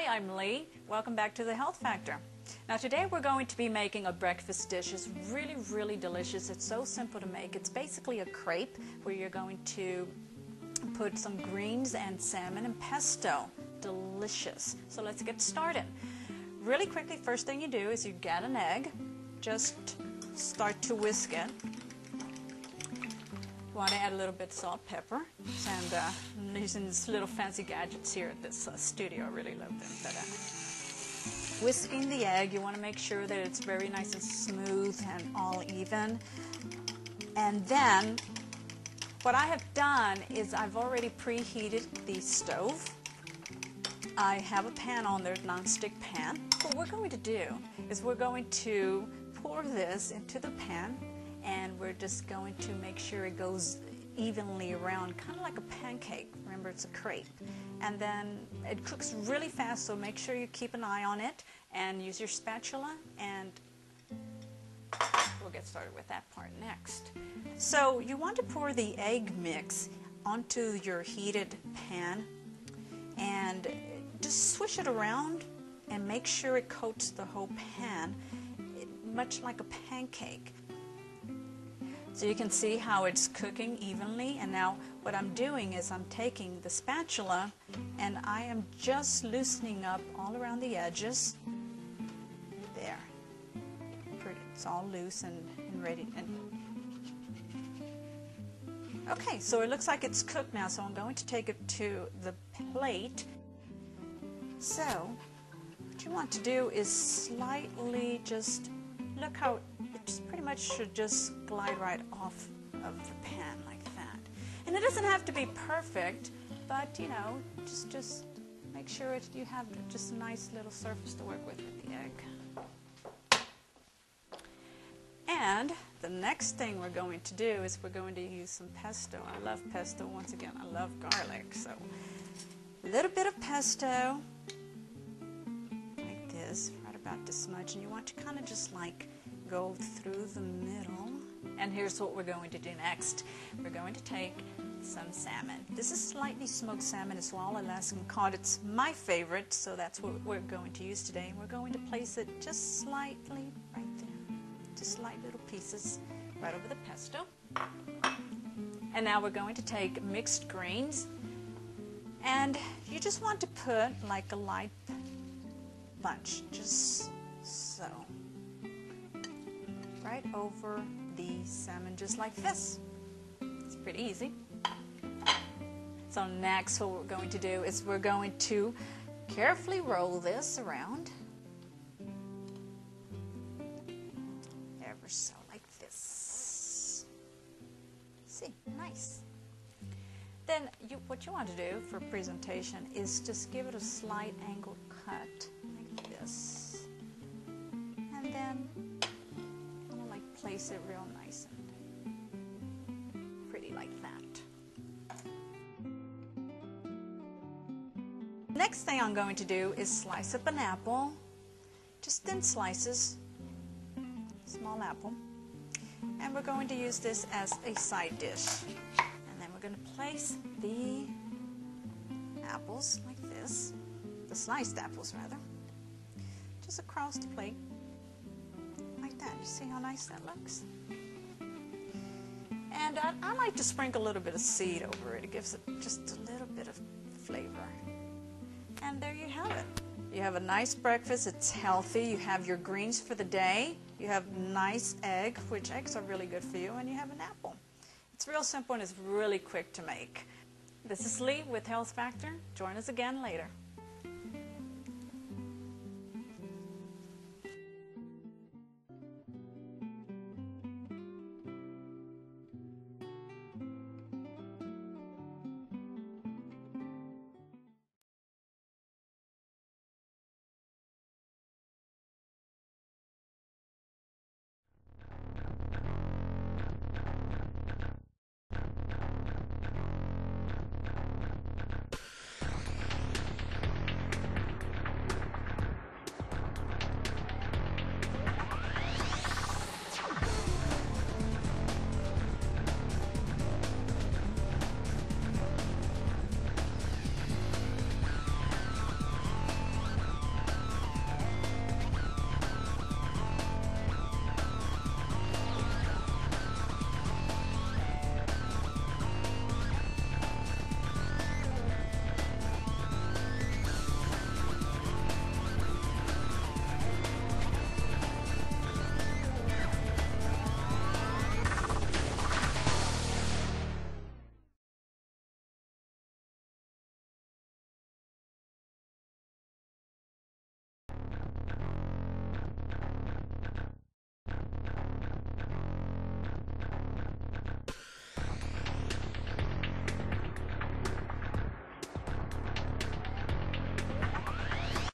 I'm Lee. Welcome back to the Health Factor. Now today we're going to be making a breakfast dish. It's really delicious. It's so simple to make. It's basically a crepe where you're going to put some greens and salmon and pesto. Delicious. So let's get started. Really quickly, first thing you do is you get an egg. Just start to whisk it. You want to add a little bit of salt, pepper, and I'm using these little fancy gadgets here at this studio. I really love them. But, whisking the egg, you want to make sure that it's very nice and smooth and all even. And then what I have done is I've already preheated the stove. I have a pan on there, non-stick pan. What we're going to do is we're going to pour this into the pan, and we're just going to make sure it goes evenly around, kind of like a pancake. Remember, it's a crepe. And then it cooks really fast, so make sure you keep an eye on it and use your spatula, and we'll get started with that part next. So you want to pour the egg mix onto your heated pan and just swish it around and make sure it coats the whole pan, much like a pancake. So you can see how it's cooking evenly, and now what I'm doing is I'm taking the spatula and I am just loosening up all around the edges. There. It's all loose and ready. Okay, so it looks like it's cooked now, so I'm going to take it to the plate. So what you want to do is slightly just look how it pretty much should just glide right off of the pan like that. And it doesn't have to be perfect, but you know, just make sure you have just a nice little surface to work with the egg. And the next thing we're going to do is we're going to use some pesto. I love pesto. Once again, I love garlic. So a little bit of pesto, like this, right about this much. And you want to kind of just like go through the middle. And here's what we're going to do next. We're going to take some salmon. This is slightly smoked salmon as well, Alaskan cod. It's my favorite, so that's what we're going to use today. We're going to place it just slightly right there. Just slight little pieces right over the pesto. And now we're going to take mixed greens, and you just want to put like a light bunch, just so, right over the salmon, just like this. It's pretty easy. So next what we're going to do is we're going to carefully roll this around. So like this. See, nice. Then what you want to do for presentation is just give it a slight angled cut like this, and then kind of like place it real nice and pretty like that. Next thing I'm going to do is slice up an apple, just thin slices. Small apple, and we're going to use this as a side dish. And then we're going to place the apples like this, the sliced apples rather, just across the plate like that. You see how nice that looks? And I like to sprinkle a little bit of seed over it. It gives it just a little bit of flavor. And there you have it. You have a nice breakfast. It's healthy. You have your greens for the day. You have nice egg, which eggs are really good for you, and you have an apple. It's real simple and it's really quick to make. This is Lee with Health Factor. Join us again later.